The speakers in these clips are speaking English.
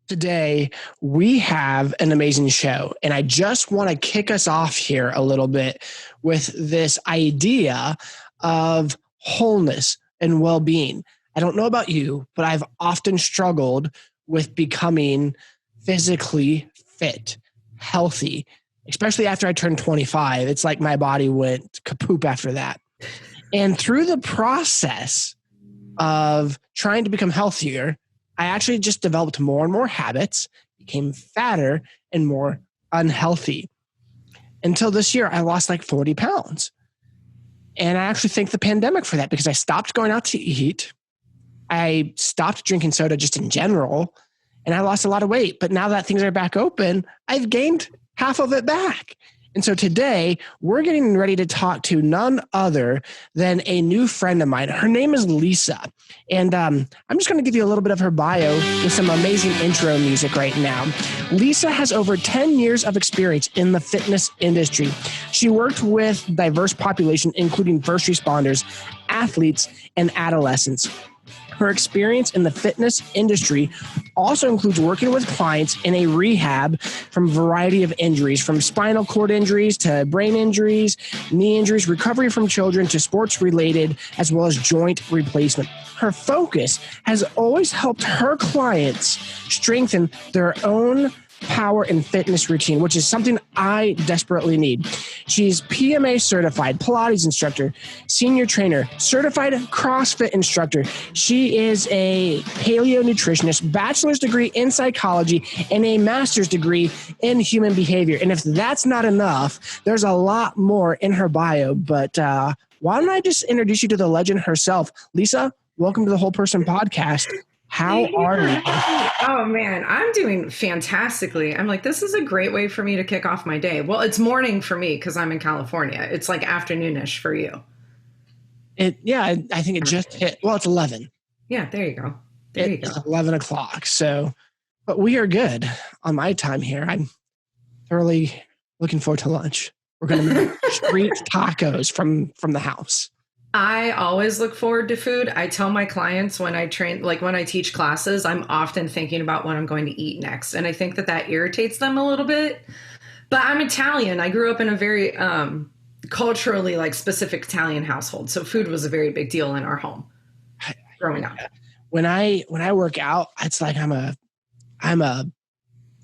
Today, we have an amazing show, and I just want to kick us off here a little bit with this idea of wholeness and well-being. I don't know about you, but I've often struggled with becoming physically fit, healthy, especially after I turned 25. It's like my body went kapoop after that. And through the process of trying to become healthier, I actually just developed more and more habits, became fatter and more unhealthy. Until this year, I lost like 40 pounds. And I actually thank the pandemic for that because I stopped going out to eat. I stopped drinking soda just in general, and I lost a lot of weight. But now that things are back open, I've gained half of it back. And so today, we're getting ready to talk to none other than a new friend of mine. Her name is Lisa. And I'm just going to give you a little bit of her bio with some amazing intro music right now. Lisa has over 10 years of experience in the fitness industry. She worked with diverse population, including first responders, athletes, and adolescents. Her experience in the fitness industry also includes working with clients in a rehab from a variety of injuries, from spinal cord injuries to brain injuries, knee injuries, recovery from children to sports related, as well as joint replacement. Her focus has always helped her clients strengthen their own power and fitness routine, which is something I desperately need. She's PMA certified, Pilates instructor, senior trainer, certified CrossFit instructor. She is a paleo nutritionist, bachelor's degree in psychology, and a master's degree in human behavior. And if that's not enough, there's a lot more in her bio. But why don't I just introduce you to the legend herself? Lisa, welcome to the Whole Person Podcast. How are you? Oh, man, I'm doing fantastically. I'm like, this is a great way for me to kick off my day. Well, it's morning for me because I'm in California. It's like afternoonish for you. I think it just hit. Well, it's 11. Yeah, there you go. It's 11 o'clock. So, but we are good on my time here. I'm thoroughly looking forward to lunch. We're going to make street tacos from the house. I always look forward to food. I tell my clients when I train, like when I teach classes, I'm often thinking about what I'm going to eat next. And I think that irritates them a little bit. But I'm Italian. I grew up in a very culturally like specific Italian household. So food was a very big deal in our home growing up. When I work out, it's like I'm a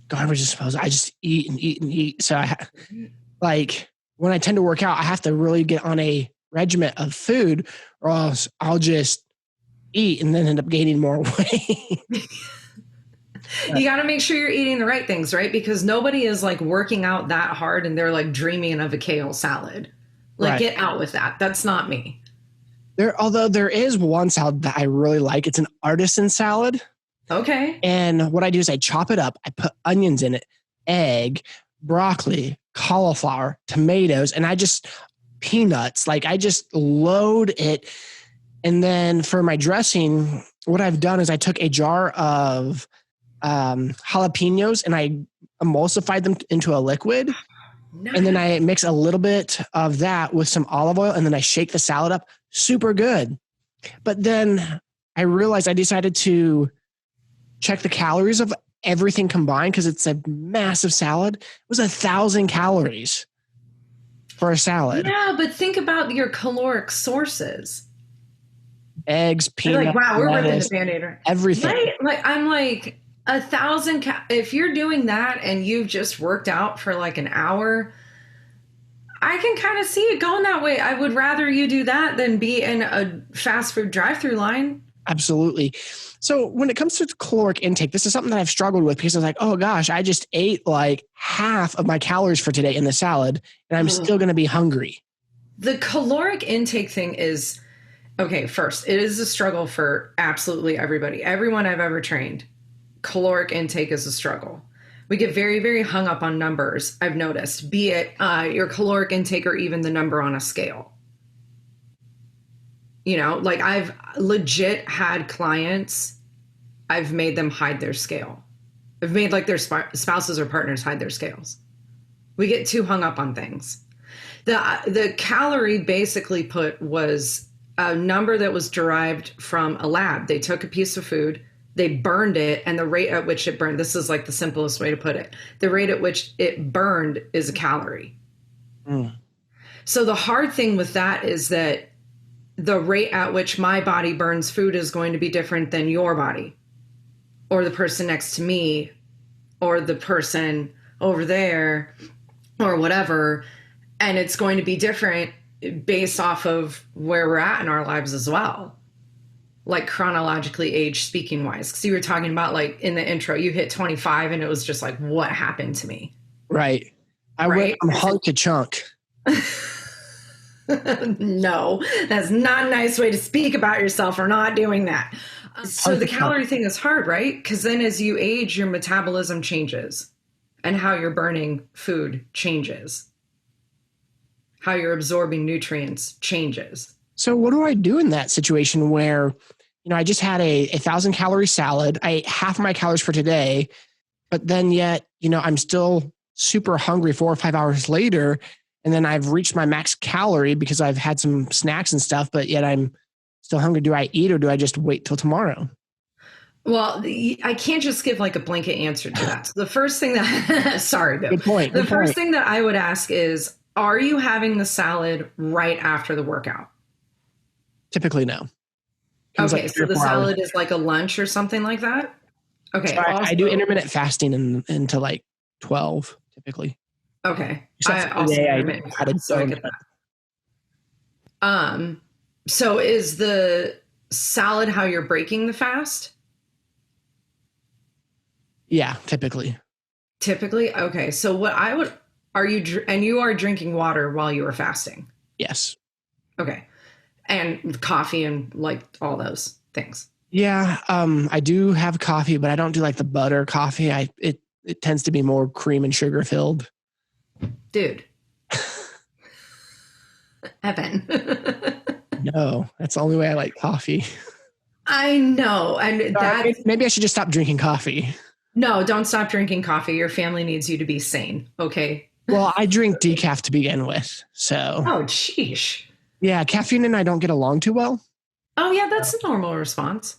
garbage disposal. I just eat and eat and eat. So like when I tend to work out, I have to really get on a regiment of food, or else I'll just eat and then end up gaining more weight. You got to make sure you're eating the right things, right? Because nobody is like working out that hard and they're like dreaming of a kale salad. Like, right. Get out with that. That's not me. Although there is one salad that I really like. It's an artisan salad. Okay. And what I do is I chop it up. I put onions in it, egg, broccoli, cauliflower, tomatoes, and peanuts. Like I just load it. And then for my dressing, what I've done is I took a jar of jalapenos and I emulsified them into a liquid. Nice. And then I mix a little bit of that with some olive oil and then I shake the salad up. Super good. But then I realized I decided to check the calories of everything combined because it's a massive salad. It was 1,000 calories. For a salad. Yeah, but think about your caloric sources. Eggs, peanuts, like, wow, we're ripping the Band-Aid. Everything. Right? Like I'm like 1,000. If you're doing that and you've just worked out for like an hour, I can kind of see it going that way. I would rather you do that than be in a fast food drive-through line. Absolutely. So when it comes to caloric intake, this is something that I've struggled with because I was like, oh gosh, I just ate like half of my calories for today in the salad and I'm still going to be hungry. The caloric intake thing is, okay, first, it is a struggle for absolutely everybody. Everyone I've ever trained, caloric intake is a struggle. We get very, very hung up on numbers, I've noticed, be it your caloric intake or even the number on a scale. You know, like I've legit had clients, I've made them hide their scale. I've made like their spouses or partners hide their scales. We get too hung up on things. The calorie basically was a number that was derived from a lab. They took a piece of food, they burned it, and the rate at which it burned, this is like the simplest way to put it. The rate at which it burned is a calorie. Mm. So the hard thing with that is that the rate at which my body burns food is going to be different than your body or the person next to me or the person over there or whatever. And it's going to be different based off of where we're at in our lives as well. Like chronologically age speaking wise. Because you were talking about like in the intro, you hit 25 and it was just like, what happened to me? Right. I went from hunk to chunk. No, that's not a nice way to speak about yourself. We're not doing that. So the calorie thing is hard, right? Because then as you age, your metabolism changes and how you're burning food changes. How you're absorbing nutrients changes. So what do I do in that situation where, I just had a 1,000-calorie salad. I ate half my calories for today, but then yet, I'm still super hungry 4 or 5 hours later. And then I've reached my max calorie because I've had some snacks and stuff, but yet I'm still hungry. Do I eat or do I just wait till tomorrow? Well, I can't just give like a blanket answer to that. So the first thing that, sorry, Bill. Good point. The first thing that I would ask is, are you having the salad right after the workout? Typically, no. Okay, so the salad is like a lunch or something like that? Okay. So I do intermittent fasting into like 12, typically. Okay. I also intermittent fast, so I get that. So is the salad how you're breaking the fast? Yeah, typically. Typically? Okay. So what you are drinking water while you are fasting? Yes. Okay. And coffee and like all those things. Yeah. I do have coffee, but I don't do like the butter coffee. It tends to be more cream and sugar filled. Dude. Evan. No, that's the only way I like coffee. I know. And maybe I should just stop drinking coffee. No, don't stop drinking coffee. Your family needs you to be sane. Okay. Well, I drink decaf to begin with. So. Oh, sheesh. Yeah. Caffeine and I don't get along too well. Oh yeah. That's a normal response.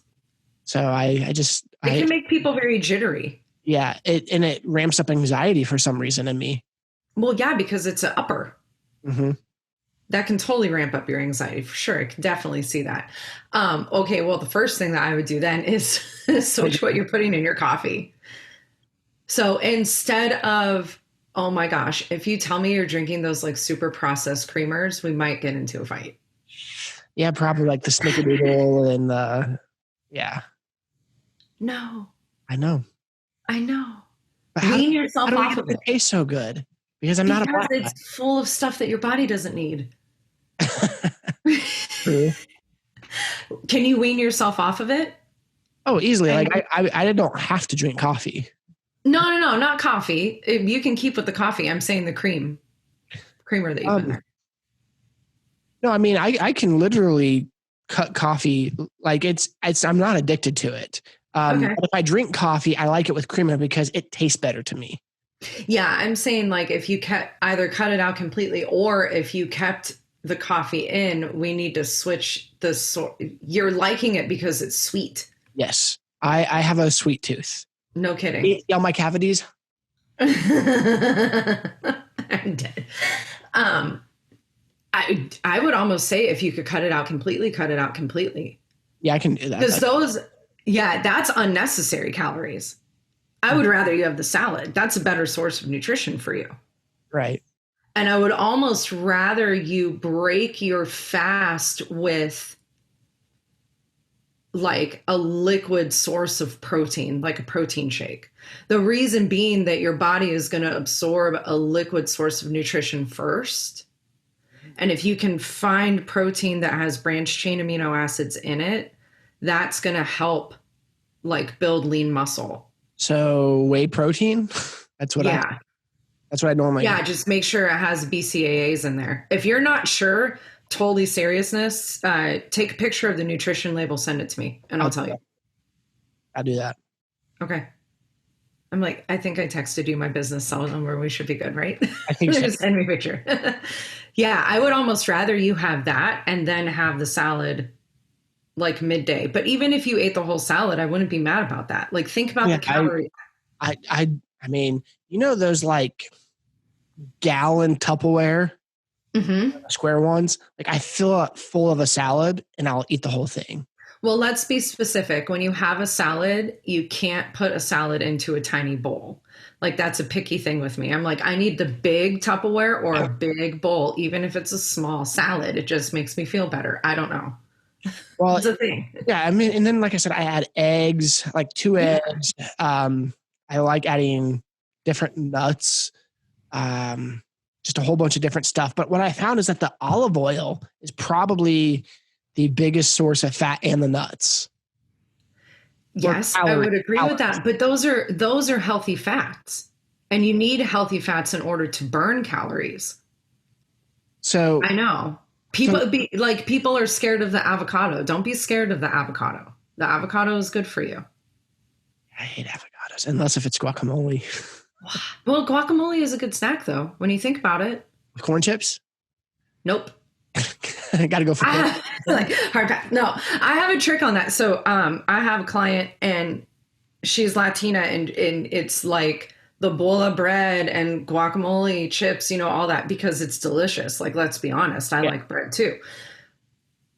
So it can make people very jittery. Yeah. It ramps up anxiety for some reason in me. Well, yeah, because it's an upper. Mm-hmm. That can totally ramp up your anxiety for sure. I can definitely see that. Okay, well, the first thing that I would do then is switch what you're putting in your coffee. So instead of, oh my gosh, if you tell me you're drinking those like super processed creamers, we might get into a fight. Yeah, probably like the snickerdoodle and the, yeah. No. I know. But wean yourself off of it. It tastes so good. Because I'm not a black guy. It's full of stuff that your body doesn't need. True. Can you wean yourself off of it? Oh, easily. Like I don't have to drink coffee. No, not coffee. You can keep with the coffee. I'm saying the creamer that you put in there. No, I mean I can literally cut coffee. Like I'm not addicted to it. Okay. But if I drink coffee, I like it with creamer because it tastes better to me. Yeah, I'm saying like if you either cut it out completely or if you kept the coffee in, we need to switch you're liking it because it's sweet. Yes. I have a sweet tooth. No kidding. See all my cavities? I'm dead. I would almost say if you could cut it out completely, cut it out completely. Yeah, I can do that. Because that's unnecessary calories. I would rather you have the salad. That's a better source of nutrition for you. Right. And I would almost rather you break your fast with like a liquid source of protein, like a protein shake. The reason being that your body is going to absorb a liquid source of nutrition first. And if you can find protein that has branched chain amino acids in it, that's going to help like build lean muscle. So whey protein, that's what I normally. Yeah, just make sure it has BCAAs in there. If you're not sure, totally seriousness, take a picture of the nutrition label, send it to me, and I'll tell you. I'll do that. Okay. I'm like, I think I texted you my business cell number. We should be good, right? I think so. Just send me a picture. Yeah, I would almost rather you have that and then have the salad like midday. But even if you ate the whole salad, I wouldn't be mad about that. Like think about Yeah, the calorie. I mean, those like gallon Tupperware Mm-hmm. square ones. Like I fill it full of a salad and I'll eat the whole thing. Well, let's be specific. When you have a salad, you can't put a salad into a tiny bowl. Like that's a picky thing with me. I'm like, I need the big Tupperware or a big bowl, even if it's a small salad. It just makes me feel better. I don't know. Well, It's a thing. yeah, I mean, and then like I said, I add eggs, like two Yeah. eggs. I like adding different nuts, just a whole bunch of different stuff. But what I found is that the olive oil is probably the biggest source of fat and the nuts. Yes, I would agree with that. But those are healthy fats. And you need healthy fats in order to burn calories. So I know. People are scared of the avocado. Don't be scared of the avocado. The avocado is good for you. I hate avocados, unless if it's guacamole. Well, guacamole is a good snack though, when you think about it. With corn chips? Nope. I got to go for hard pass. No, I have a trick on that. So I have a client and she's Latina and it's like the bowl of bread and guacamole, chips, all that because it's delicious. Like, let's be honest, I like bread too.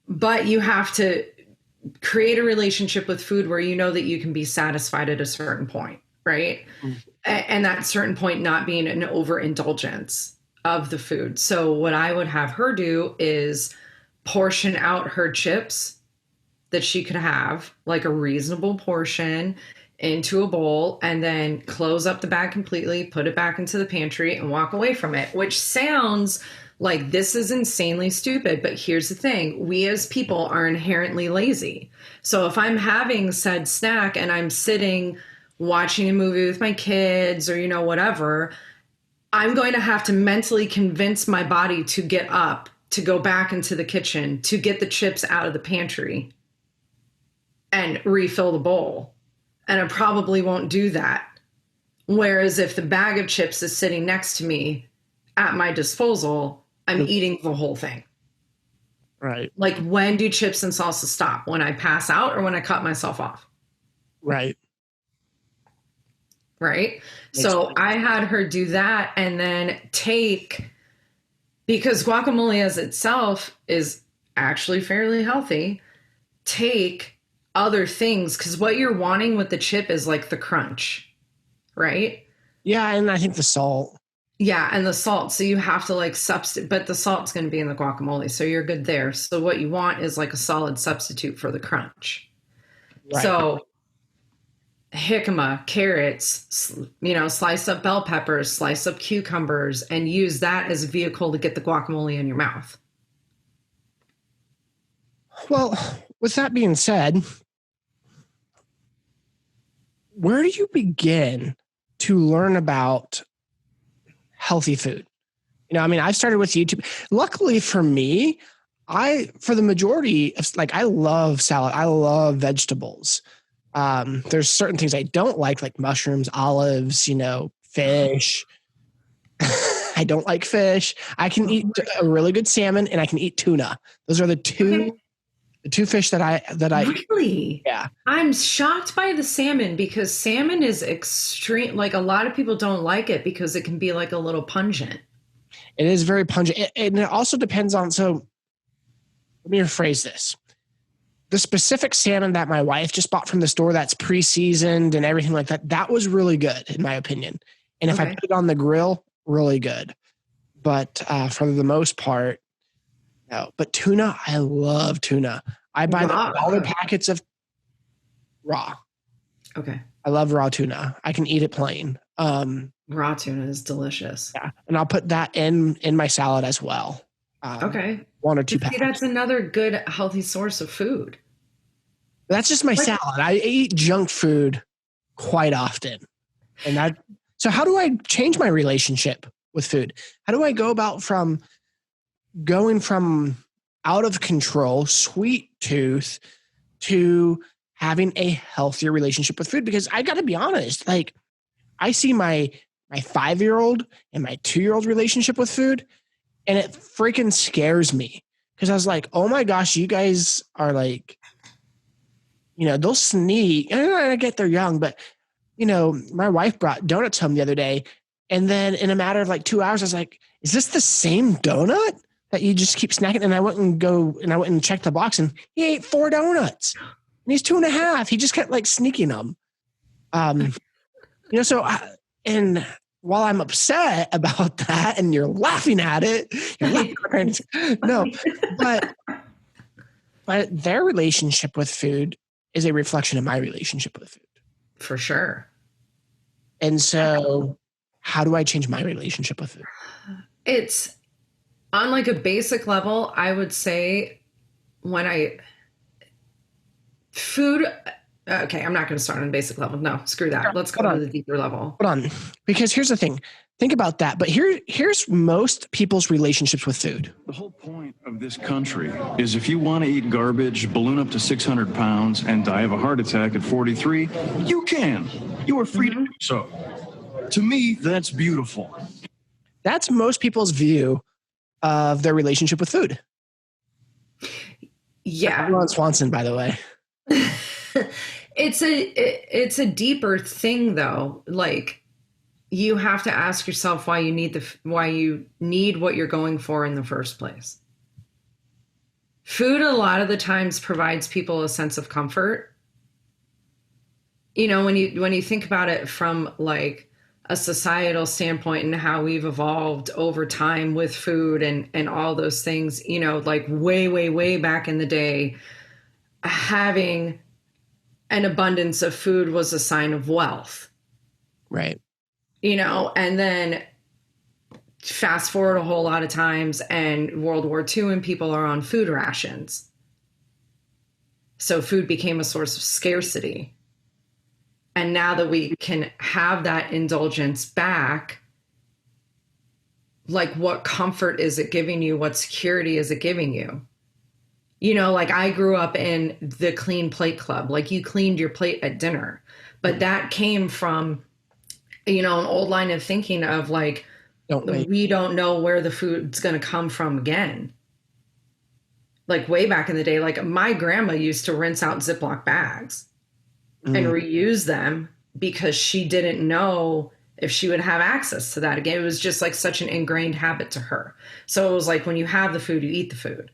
But you have to create a relationship with food where you know that you can be satisfied at a certain point, right? Mm. And that certain point not being an overindulgence of the food. So what I would have her do is portion out her chips that she could have, like a reasonable portion, into a bowl, and then close up the bag completely, put it back into the pantry and walk away from it, which sounds like this is insanely stupid. But here's the thing. We as people are inherently lazy. So if I'm having said snack and I'm sitting watching a movie with my kids or, whatever, I'm going to have to mentally convince my body to get up, to go back into the kitchen, to get the chips out of the pantry and refill the bowl. And I probably won't do that. Whereas if the bag of chips is sitting next to me at my disposal, I'm eating the whole thing. Right. Like, when do chips and salsa stop? When I pass out or when I cut myself off? Right. Right. So I had her do that and then because guacamole as itself is actually fairly healthy, take other things, because what you're wanting with the chip is like the crunch, right? Yeah, and I think the salt. Yeah, and the salt. So you have to like substitute, but the salt's going to be in the guacamole, so you're good there. So what you want is like a solid substitute for the crunch. Right. So jicama, carrots, slice up bell peppers, slice up cucumbers, and use that as a vehicle to get the guacamole in your mouth. Well, with that being said, where do you begin to learn about healthy food? I started with YouTube. Luckily for me, for the majority of, I love salad. I love vegetables. There's certain things I don't like mushrooms, olives, fish. I don't like fish. I can eat a really good salmon and I can eat tuna. Those are the two fish that I really, yeah. I'm shocked by the salmon because salmon is extreme. Like, a lot of people don't like it because it can be like a little pungent. It is very pungent. And it also depends on, so let me rephrase this. The specific salmon that my wife just bought from the store that's pre-seasoned and everything like that, that was really good in my opinion. And if I put it on the grill, really good. But for the most part, no. But tuna, I love tuna. I buy the $1 packets of raw. Okay. I love raw tuna. I can eat it plain. Raw tuna is delicious. Yeah. And I'll put that in my salad as well. Okay. 1 or 2 packets. That's another good, healthy source of food. That's just my salad. I eat junk food quite often. So how do I change my relationship with food? How do I go about going from out of control, sweet tooth, to having a healthier relationship with food? Because I got to be honest, I see my 5-year-old and my 2-year-old relationship with food, and it freaking scares me because I was like, oh my gosh, you guys are they'll sneak. And I get they're young, but my wife brought donuts home the other day. And then in a matter of like 2 hours, I was like, is this the same donut that you just keep snacking? And I went and checked the box, and he ate 4 donuts, and he's 2.5. He just kept like sneaking them. And while I'm upset about that, and you're laughing at it, no, but their relationship with food is a reflection of my relationship with food. For sure. And so how do I change my relationship with food? It's on like a basic level, I would say food, okay, I'm not going to start on a basic level. No, screw that. Let's go to the deeper level. Hold on. Because here's the thing. Think about that. But here's most people's relationships with food. The whole point of this country is if you want to eat garbage, balloon up to 600 pounds, and die of a heart attack at 43, you can. You are free to do so. To me, that's beautiful. That's most people's view of their relationship with food. Yeah. Ron Swanson, by the way. It's a deeper thing though. Like, you have to ask yourself why you need what you're going for in the first place. Food a lot of the times provides people a sense of comfort. When you think about it from like a societal standpoint and how we've evolved over time with food and all those things, like way, way, way back in the day, having an abundance of food was a sign of wealth. Right. And then fast forward a whole lot of times and World War II and people are on food rations. So food became a source of scarcity. And now that we can have that indulgence back, like what comfort is it giving you? What security is it giving you? Like I grew up in the clean plate club, like you cleaned your plate at dinner, but that came from, an old line of thinking of like, we don't know where the food's going to come from again. Like way back in the day, like my grandma used to rinse out Ziploc bags and reuse them because she didn't know if she would have access to that again. It was just like such an ingrained habit to her. So it was like, when you have the food, you eat the food.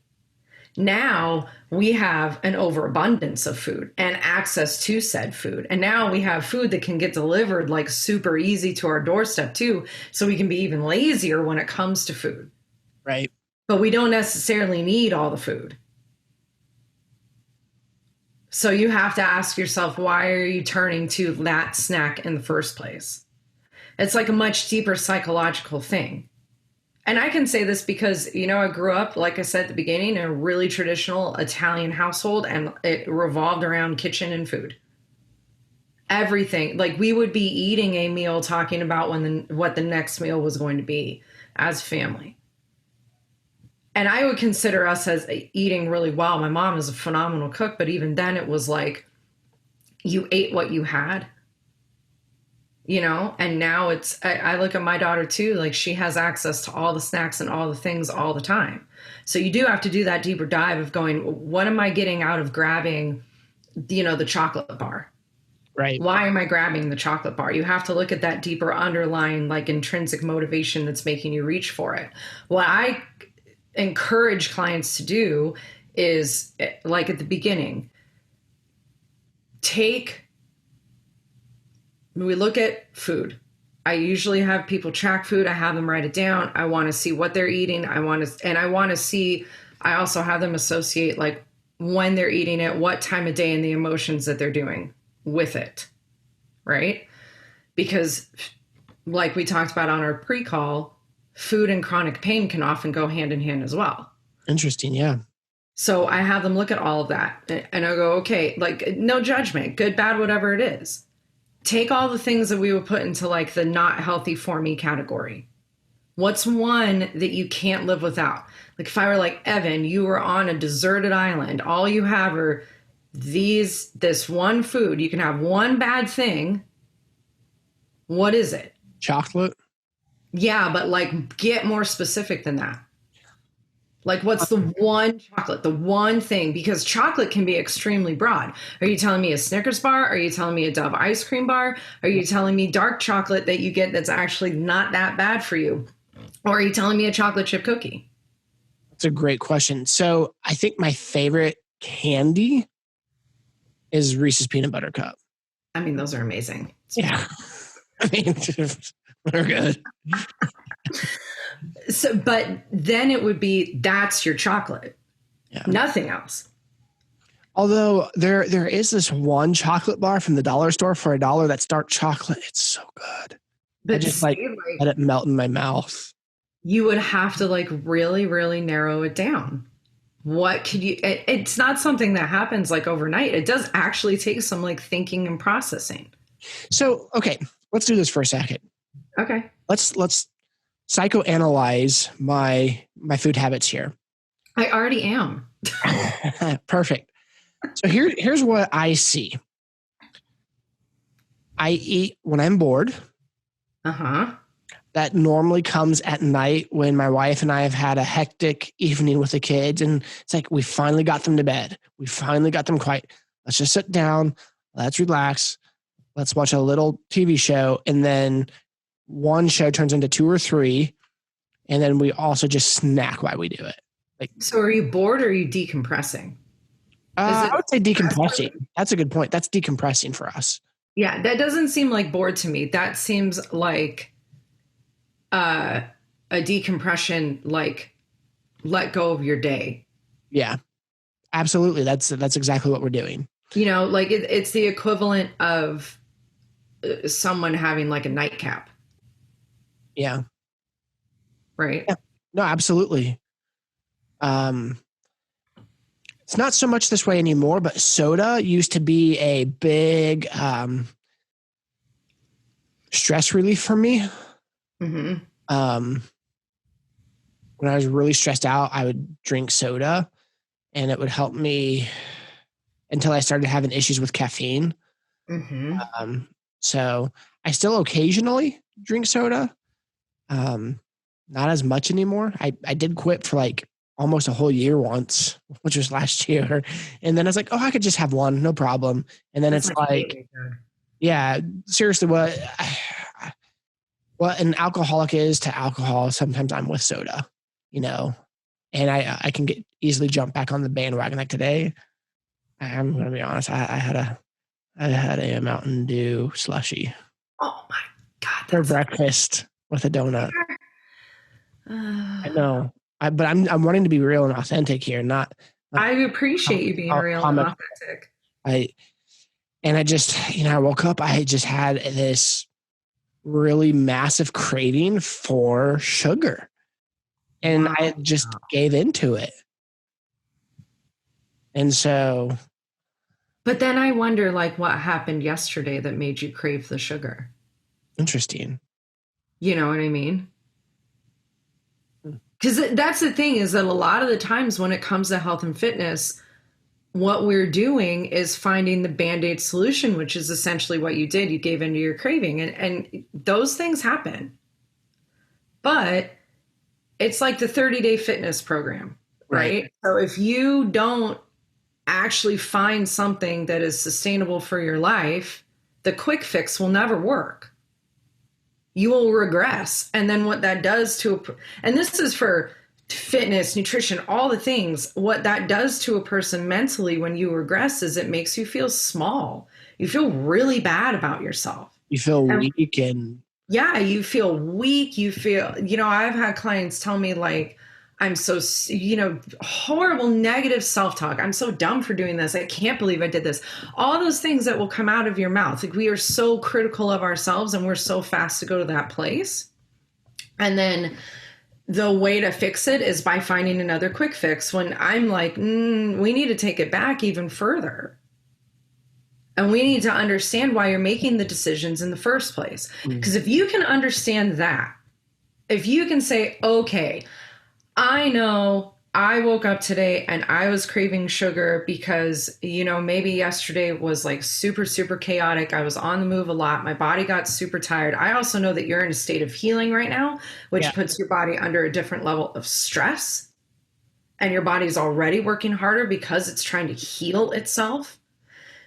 Now we have an overabundance of food and access to said food. And now we have food that can get delivered like super easy to our doorstep too. So we can be even lazier when it comes to food. Right. But we don't necessarily need all the food. So you have to ask yourself, why are you turning to that snack in the first place? It's like a much deeper psychological thing. And I can say this because, I grew up, like I said at the beginning, in a really traditional Italian household, and it revolved around kitchen and food. Everything. Like we would be eating a meal talking about what the next meal was going to be as family. And I would consider us as eating really well. My mom is a phenomenal cook, but even then it was like you ate what you had. And now I look at my daughter too, like she has access to all the snacks and all the things all the time. So you do have to do that deeper dive of going, what am I getting out of grabbing, the chocolate bar? Right. Why am I grabbing the chocolate bar? You have to look at that deeper underlying, like intrinsic motivation that's making you reach for it. What I encourage clients to do is, like at the beginning, we look at food. I usually have people track food. I have them write it down. I want to see what they're eating. I also have them associate like when they're eating it, what time of day, and the emotions that they're doing with it. Right? Because like we talked about on our pre-call, food and chronic pain can often go hand in hand as well. Interesting. Yeah. So I have them look at all of that and I go, okay, like no judgment, good, bad, whatever it is. Take all the things that we would put into like the not healthy for me category. What's one that you can't live without? Like if I were like, Evan, you were on a deserted island. All you have are this one food. You can have one bad thing. What is it? Chocolate. Yeah, but like get more specific than that. Like, what's the one chocolate, the one thing? Because chocolate can be extremely broad. Are you telling me a Snickers bar? Are you telling me a Dove ice cream bar? Are you telling me dark chocolate that you get that's actually not that bad for you? Or are you telling me a chocolate chip cookie? That's a great question. So I think my favorite candy is Reese's Peanut Butter Cup. I mean, those are amazing. Yeah. I mean, they're good. So, but then it would be, that's your chocolate. Yeah. Nothing else. Although there is this one chocolate bar from the dollar store for $1 that's dark chocolate. It's so good. But I just let it melt in my mouth. You would have to like really, really narrow it down. What could you, it's not something that happens like overnight. It does actually take some like thinking and processing. So, okay, let's do this for a second. Okay. Let's psychoanalyze my food habits here. I already am. Perfect. So here's what I see. I eat when I'm bored. Uh-huh. That normally comes at night when my wife and I have had a hectic evening with the kids. And it's like, we finally got them to bed. We finally got them quiet. Let's just sit down. Let's relax. Let's watch a little TV show. And then one show turns into 2 or 3. And then we also just snack while we do it. Like, so are you bored or are you decompressing? I would say decompressing. That's a good point. That's decompressing for us. Yeah, that doesn't seem like bored to me. That seems like a decompression, like let go of your day. Yeah, absolutely. That's exactly what we're doing. You know, like it's the equivalent of someone having like a nightcap. Yeah. Right. Yeah. No, absolutely. It's not so much this way anymore, but soda used to be a big stress relief for me. Mm-hmm. When I was really stressed out, I would drink soda, and it would help me until I started having issues with caffeine. Mm-hmm. So I still occasionally drink soda. Not as much anymore. I did quit for like almost a whole year once, which was last year. And then I was like, oh, I could just have one, no problem. And then it's like, yeah, seriously, what an alcoholic is to alcohol, sometimes I'm with soda, you know, and I can easily jump back on the bandwagon. Like today, I'm going to be honest, I had a Mountain Dew slushie. Oh my God. For breakfast with a donut. I know. But I'm wanting to be real and authentic here, not I appreciate you being real and authentic. I just, I woke up, I just had this really massive craving for sugar. And I just gave into it. And so. But then I wonder, like, what happened yesterday that made you crave the sugar? Interesting. You know what I mean? Because that's the thing, is that a lot of the times when it comes to health and fitness, what we're doing is finding the Band-Aid solution, which is essentially what you did. You gave into your craving, and those things happen. But it's like the 30-day fitness program, right? So if you don't actually find something that is sustainable for your life, the quick fix will never work. You will regress. And then what that does and this is for fitness, nutrition, all the things, what that does to a person mentally when you regress is it makes you feel small. You feel really bad about yourself. You feel weak and. Yeah, you feel weak. You feel, I've had clients tell me like, I'm so, horrible negative self-talk. I'm so dumb for doing this. I can't believe I did this. All those things that will come out of your mouth. Like we are so critical of ourselves and we're so fast to go to that place. And then the way to fix it is by finding another quick fix when I'm like, we need to take it back even further. And we need to understand why you're making the decisions in the first place. Because if you can understand that, if you can say, okay, I know I woke up today and I was craving sugar because, maybe yesterday was like super, super chaotic. I was on the move a lot. My body got super tired. I also know that you're in a state of healing right now, which puts your body under a different level of stress. and your body's already working harder because it's trying to heal itself.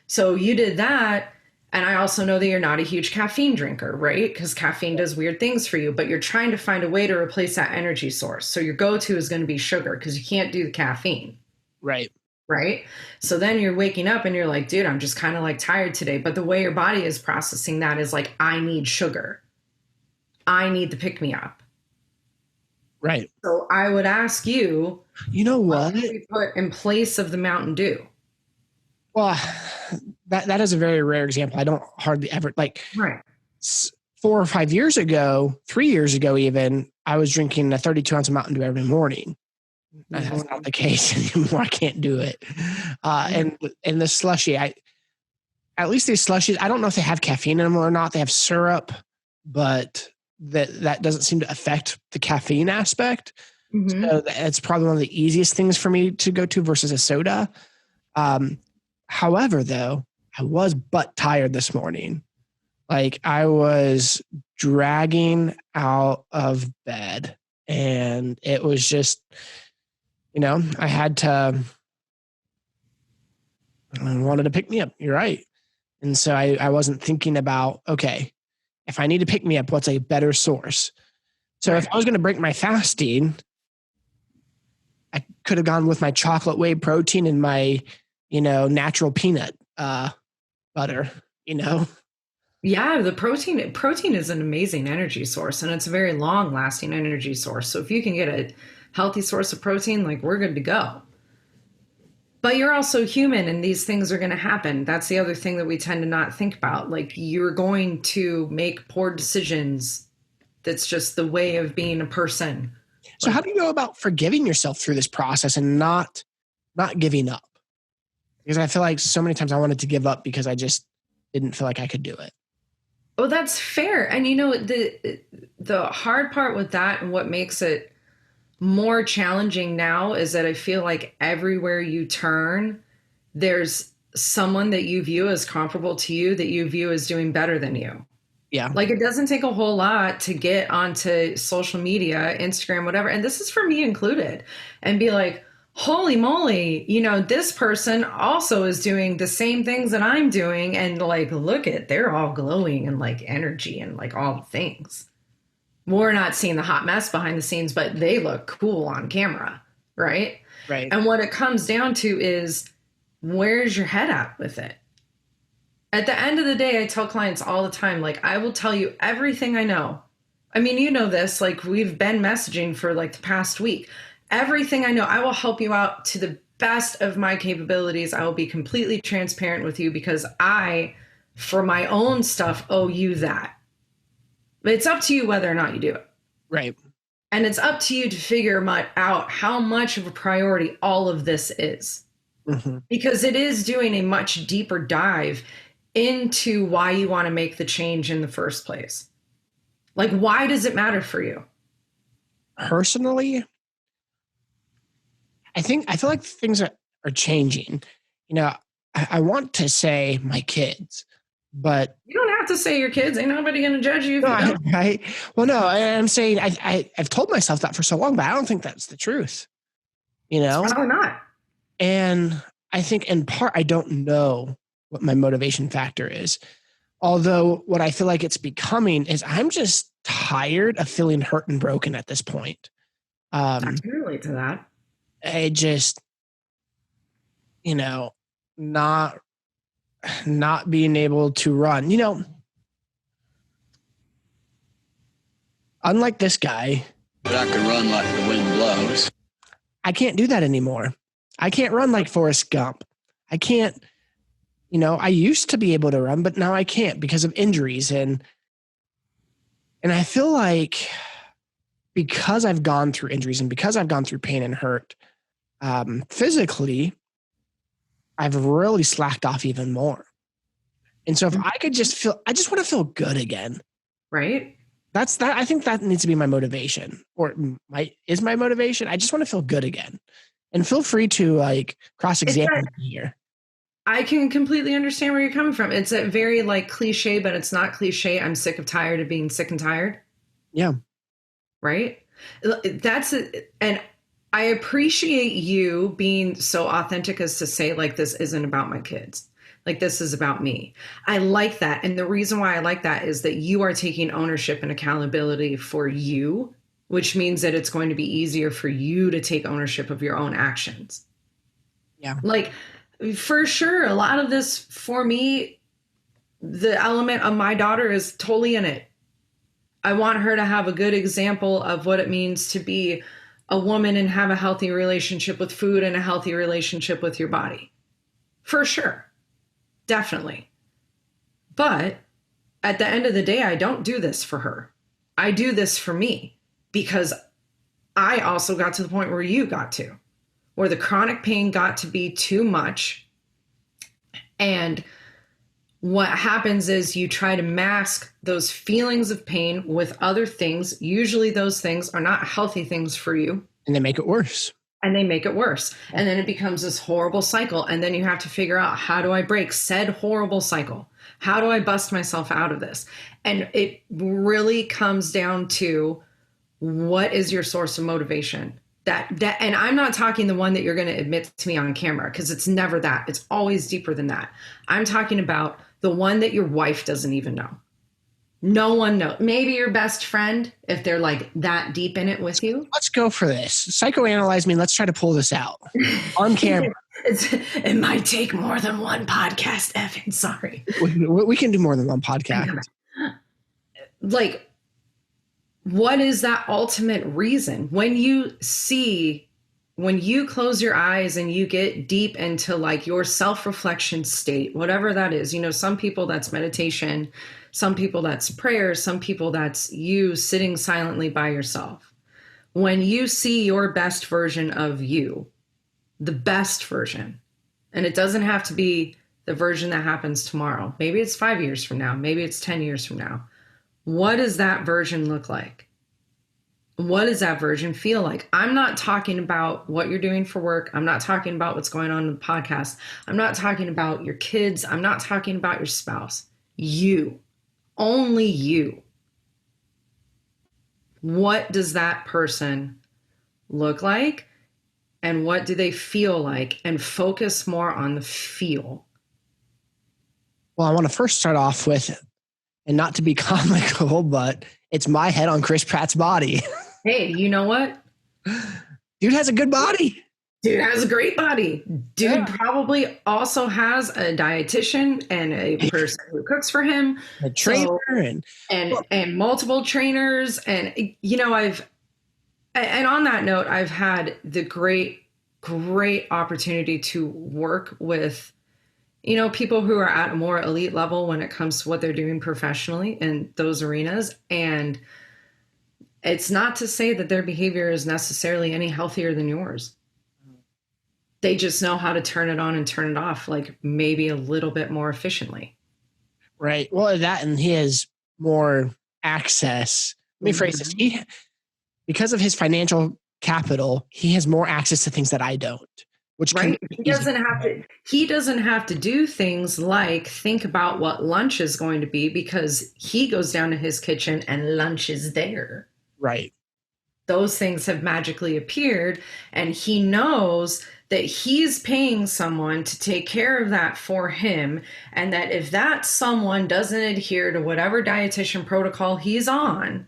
So you did that. And I also know that you're not a huge caffeine drinker, right? Because caffeine does weird things for you, but you're trying to find a way to replace that energy source. So your go-to is going to be sugar because you can't do the caffeine. Right. Right. So then you're waking up and you're like, dude, I'm just kind of like tired today. But the way your body is processing that is like, I need sugar. I need the pick me up. Right. So I would ask you, you know what we put in place of the Mountain Dew? Well, that is a very rare example. I don't hardly ever right. 4 or 5 years ago, 3 years ago, even I was drinking a 32 ounce of Mountain Dew every morning. That's not the case anymore. I can't do it. And the slushy, at least these slushies, I don't know if they have caffeine in them or not. They have syrup, but that doesn't seem to affect the caffeine aspect. So it's probably one of the easiest things for me to go to versus a soda. However, though, I was butt tired this morning. Like I was dragging out of bed and it was just, I wanted to pick me up. You're right. And so I wasn't thinking about, okay, if I need to pick me up, what's a better source? So if I was going to break my fasting, I could have gone with my chocolate whey protein and my, natural peanut butter, Yeah, the protein is an amazing energy source and it's a very long lasting energy source. So if you can get a healthy source of protein, like we're good to go. But you're also human and these things are going to happen. That's the other thing that we tend to not think about. Like you're going to make poor decisions. That's just the way of being a person. So how do you go about forgiving yourself through this process and not giving up? Because I feel like so many times I wanted to give up because I just didn't feel like I could do it. Oh, that's fair. And the hard part with that and what makes it more challenging now is that I feel like everywhere you turn, there's someone that you view as comparable to you that you view as doing better than you. Yeah. Like it doesn't take a whole lot to get onto social media, Instagram, whatever. And this is for me included, and be like, holy moly, this person also is doing the same things that I'm doing. And like, look they're all glowing and like energy and like all the things. We're not seeing the hot mess behind the scenes, but they look cool on camera. Right. Right. And what it comes down to is where's your head at with it? At the end of the day, I tell clients all the time, like, I will tell you everything I know. I mean, you know this, like we've been messaging for like the past week. Everything I know, I will help you out to the best of my capabilities. I will be completely transparent with you because I, for my own stuff, owe you that. But it's up to you whether or not you do it. Right. And it's up to you to figure out how much of a priority all of this is. Because it is doing a much deeper dive into why you want to make the change in the first place. Like, why does it matter for you? Personally, I feel like things are changing. I want to say my kids, but you don't have to say your kids. Ain't nobody going to judge you. Right. Well, no, I'm saying I've told myself that for so long, but I don't think that's the truth. It's probably not. And I think in part, I don't know what my motivation factor is. Although what I feel like it's becoming is I'm just tired of feeling hurt and broken at this point. I can relate to that. I just, not being able to run, unlike this guy. But I can run like the wind blows. I can't do that anymore. I can't run like Forrest Gump. I can't, I used to be able to run, but now I can't because of injuries. And I feel like because I've gone through injuries and because I've gone through pain and hurt, physically, I've really slacked off even more. And so if I could I just want to feel good again. Right. That's that. I think that needs to be my motivation or is my motivation. I just want to feel good again, and feel free to like cross-examine me here. I can completely understand where you're coming from. It's a very like cliche, but it's not cliche. I'm sick of tired of being sick and tired. Yeah. Right. And I appreciate you being so authentic as to say, like, this isn't about my kids. Like, this is about me. I like that. And the reason why I like that is that you are taking ownership and accountability for you, which means that it's going to be easier for you to take ownership of your own actions. Yeah. Like, for sure, a lot of this for me, the element of my daughter is totally in it. I want her to have a good example of what it means to be a woman and have a healthy relationship with food and a healthy relationship with your body. For sure. Definitely. But at the end of the day, I don't do this for her. I do this for me because I also got to the point where you got to, where the chronic pain got to be too much. And what happens is you try to mask those feelings of pain with other things. Usually those things are not healthy things for you. And they make it worse. And they make it worse. And then it becomes this horrible cycle. And then you have to figure out, how do I break said horrible cycle? How do I bust myself out of this? And it really comes down to, what is your source of motivation? And I'm not talking the one that you're going to admit to me on camera, because it's never that. It's always deeper than that. I'm talking about the one that your wife doesn't even know. No one knows. Maybe your best friend, if they're like that deep in it with you. Let's go for this. Psychoanalyze me. Let's try to pull this out on camera. It might take more than one podcast, Evan. Sorry. We can do more than one podcast. Like, what is that ultimate reason? When you close your eyes and you get deep into like your self-reflection state, whatever that is, some people that's meditation, some people that's prayer, some people that's you sitting silently by yourself. When you see your best version of you, the best version, and it doesn't have to be the version that happens tomorrow. Maybe it's 5 years from now. Maybe it's 10 years from now. What does that version look like? What does that version feel like? I'm not talking about what you're doing for work. I'm not talking about what's going on in the podcast. I'm not talking about your kids. I'm not talking about your spouse. You, only you. What does that person look like? And what do they feel like? And focus more on the feel. Well, I want to first start off with, and not to be comical, but it's my head on Chris Pratt's body. Hey, you know what? Dude has a good body. Dude has a great body. Dude probably also has a dietitian and a person who cooks for him. A trainer and multiple trainers. And, and on that note, I've had the great opportunity to work with, people who are at a more elite level when it comes to what they're doing professionally in those arenas. And it's not to say that their behavior is necessarily any healthier than yours. They just know how to turn it on and turn it off, like maybe a little bit more efficiently. Right. Well, that, and he has more access. Let me phrase this. Because of his financial capital, he has more access to things that I don't. Which right. He doesn't have to do things like think about what lunch is going to be, because he goes down to his kitchen and lunch is there. Right. Those things have magically appeared, and he knows that he's paying someone to take care of that for him, and that if that someone doesn't adhere to whatever dietitian protocol he's on,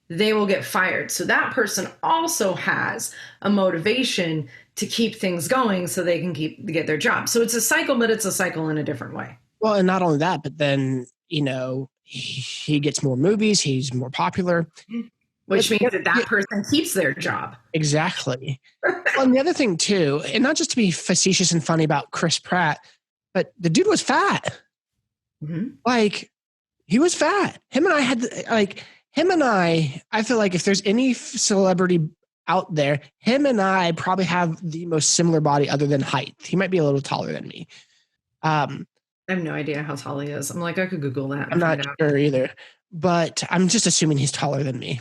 they will get fired. So that person also has a motivation to keep things going so they can get their job. So it's a cycle, but it's a cycle in a different way. Well, and not only that, but then, he gets more movies, he's more popular. Which means that person keeps their job. Exactly. Well, and the other thing too, and not just to be facetious and funny about Chris Pratt, but the dude was fat. Mm-hmm. Like, he was fat. I feel like if there's any celebrity out there, him and I probably have the most similar body other than height. He might be a little taller than me. I have no idea how tall he is. I'm like, I could Google that. I'm not sure either, but I'm just assuming he's taller than me.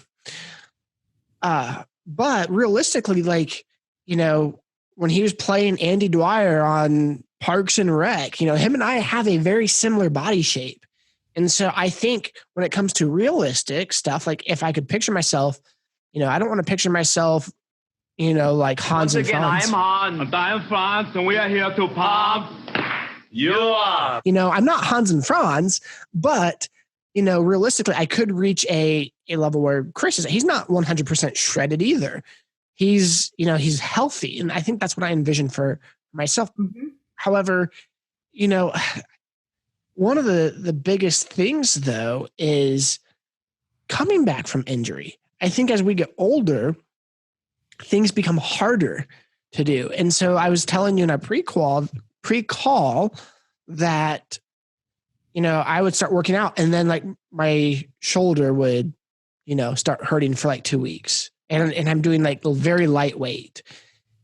But realistically, when he was playing Andy Dwyer on Parks and Rec, him and I have a very similar body shape. And so I think when it comes to realistic stuff, like if I could picture myself, I don't want to picture myself, like Hans and Franz. I'm Hans. And I'm Franz, and we are here to pump you up. I'm not Hans and Franz, but, realistically, I could reach a level where Chris is, he's not 100% shredded either. He's healthy. And I think that's what I envision for myself. Mm-hmm. However, one of the biggest things, though, is coming back from injury. I think as we get older, things become harder to do. And so I was telling you in our pre-call that, I would start working out and then like my shoulder would, start hurting for like 2 weeks. And I'm doing like very lightweight.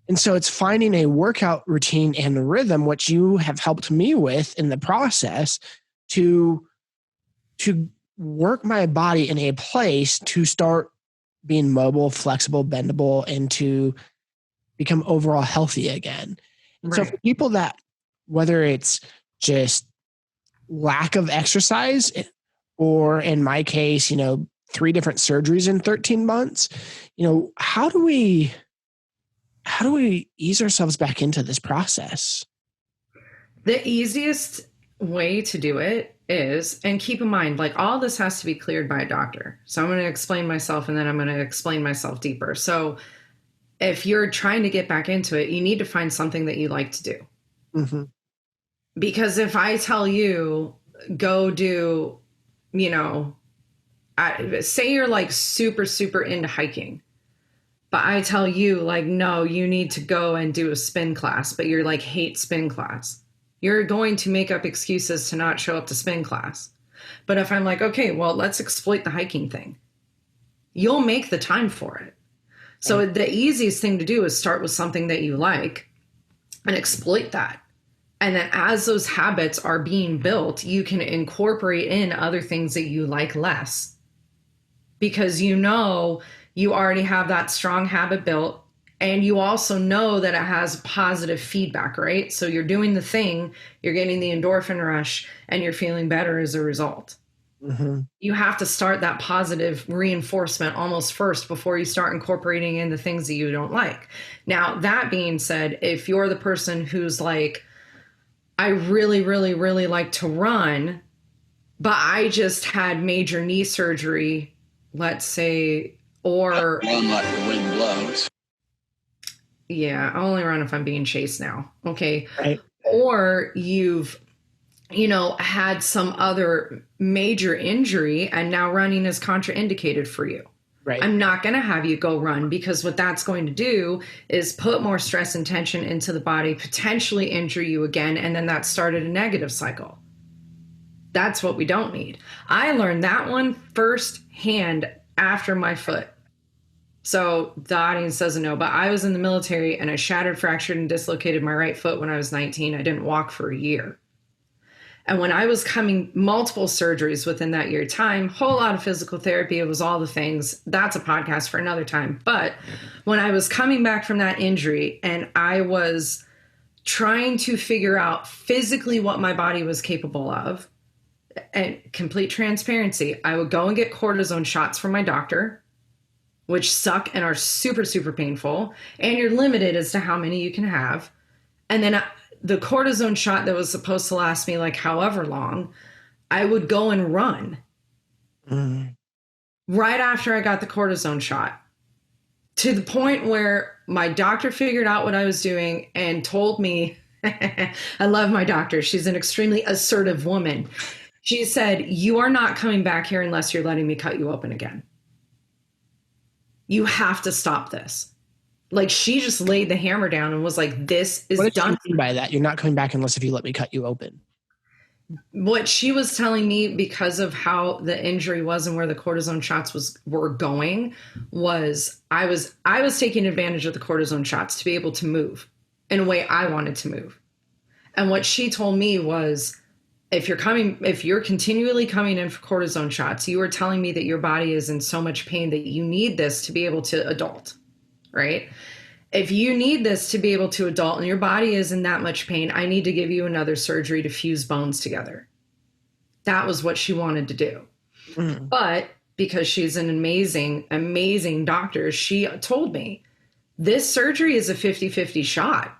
And so it's finding a workout routine and rhythm, which you have helped me with in the process to work my body in a place to start being mobile, flexible, bendable, and to become overall healthy again. And so for people that, whether it's just lack of exercise or in my case, 3 different surgeries in 13 months, how do we ease ourselves back into this process? The easiest way to do it is, and keep in mind, like all this has to be cleared by a doctor. So I'm going to explain myself and then I'm going to explain myself deeper. So if you're trying to get back into it, you need to find something that you like to do. Mm-hmm. Because if I tell you, go do, say you're like super, super into hiking, but I tell you like, no, you need to go and do a spin class, but you're like, hate spin class. You're going to make up excuses to not show up to spin class. But if I'm like, okay, well, let's exploit the hiking thing, you'll make the time for it. So the easiest thing to do is start with something that you like and exploit that. And then as those habits are being built, you can incorporate in other things that you like less. Because you already have that strong habit built, and you also know that it has positive feedback, right? So you're doing the thing, you're getting the endorphin rush, and you're feeling better as a result. Mm-hmm. You have to start that positive reinforcement almost first before you start incorporating in the things that you don't like. Now, that being said, if you're the person who's like, I really, really, really like to run, but I just had major knee surgery, let's say, or run like the wind blows. Yeah, I only run if I'm being chased now. Okay. Right. Or you've, had some other major injury and now running is contraindicated for you. Right. I'm not going to have you go run, because what that's going to do is put more stress and tension into the body, potentially injure you again. And then that started a negative cycle. That's what we don't need. I learned that one firsthand after my foot. So the audience doesn't know, but I was in the military and I shattered, fractured, and dislocated my right foot when I was 19. I didn't walk for a year. And when I was coming, multiple surgeries within that year time, whole lot of physical therapy, it was all the things. That's a podcast for another time. But when I was coming back from that injury and I was trying to figure out physically what my body was capable of, and complete transparency, I would go and get cortisone shots from my doctor, which suck and are super, super painful. And you're limited as to how many you can have. And then the cortisone shot that was supposed to last me like however long, I would go and run right after I got the cortisone shot, to the point where my doctor figured out what I was doing and told me, I love my doctor. She's an extremely assertive woman. She said, you are not coming back here unless you're letting me cut you open again. You have to stop this. Like, she just laid the hammer down and was like, this is what done. What do you mean by that? You're not coming back unless if you let me cut you open. What she was telling me, because of how the injury was and where the cortisone shots were going, was I was taking advantage of the cortisone shots to be able to move in a way I wanted to move. And what she told me was, if you're continually coming in for cortisone shots, you are telling me that your body is in so much pain that you need this to be able to adult, right? If you need this to be able to adult and your body is in that much pain, I need to give you another surgery to fuse bones together. That was what she wanted to do. Mm. But because she's an amazing, amazing doctor, she told me, This surgery is a 50-50 shot.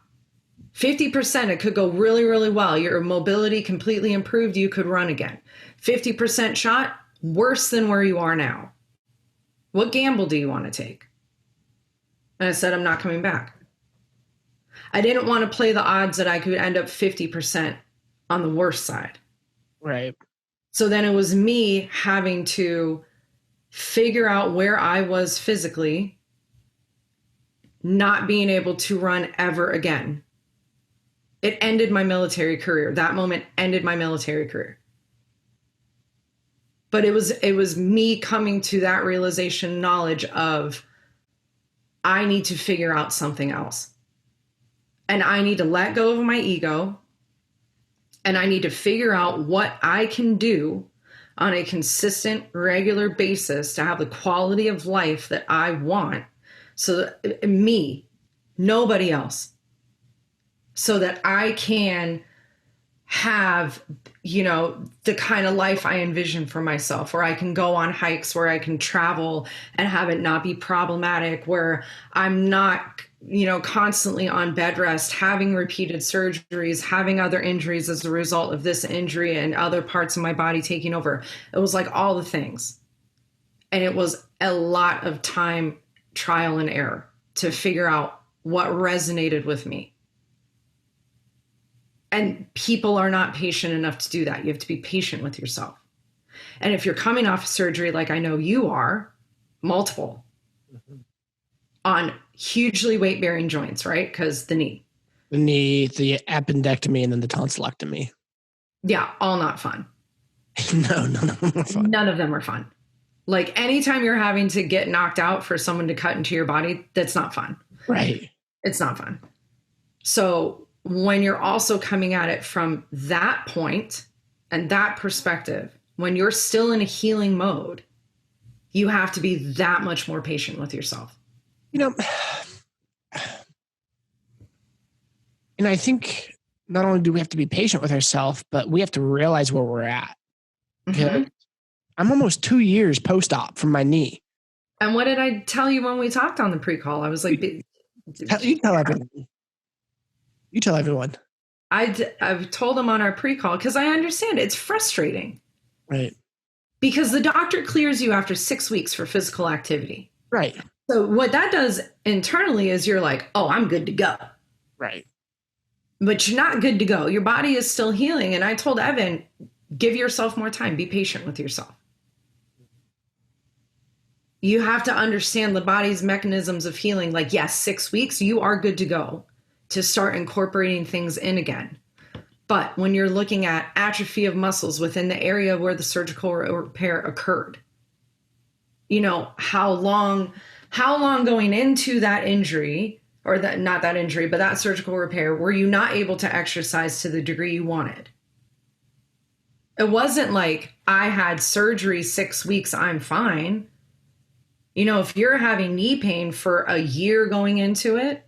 50%, it could go really, really well. Your mobility completely improved. You could run again. 50% shot, worse than where you are now. What gamble do you want to take? And I said, I'm not coming back. I didn't want to play the odds that I could end up 50% on the worst side. Right. So then it was me having to figure out where I was physically, not being able to run ever again. It ended my military career. That moment ended my military career. But it was me coming to that realization, knowledge of, I need to figure out something else. And I need to let go of my ego. And I need to figure out what I can do on a consistent, regular basis to have the quality of life that I want. So that me, nobody else. So that I can have, the kind of life I envision for myself, where I can go on hikes, where I can travel and have it not be problematic, where I'm not, constantly on bed rest, having repeated surgeries, having other injuries as a result of this injury and other parts of my body taking over. It was like all the things. And it was a lot of time, trial and error to figure out what resonated with me. And people are not patient enough to do that. You have to be patient with yourself. And if you're coming off surgery, like I know you are, multiple, on hugely weight-bearing joints, right? Because the knee, the appendectomy, and then the tonsillectomy. Yeah, all not fun. No, none of them are fun. None of them are fun. Like anytime you're having to get knocked out for someone to cut into your body, that's not fun. Right. It's not fun. So when you're also coming at it from that point and that perspective, when you're still in a healing mode, you have to be that much more patient with yourself. And I think not only do we have to be patient with ourselves, but we have to realize where we're at. Mm-hmm. I'm almost 2 years post-op from my knee. And what did I tell you when we talked on the pre-call? I was like, you tell everyone. You tell everyone. I've told them on our pre-call because I understand it's frustrating. Right. Because the doctor clears you after 6 weeks for physical activity. Right. So what that does internally is you're like, oh, I'm good to go. Right. But you're not good to go. Your body is still healing. And I told Evan, give yourself more time. Be patient with yourself. You have to understand the body's mechanisms of healing. Like, yes, 6 weeks, you are good to go to start incorporating things in again. But when you're looking at atrophy of muscles within the area where the surgical repair occurred, how long going into that injury, or that, not that injury, but that surgical repair, were you not able to exercise to the degree you wanted? It wasn't like I had surgery 6 weeks, I'm fine. If you're having knee pain for a year going into it,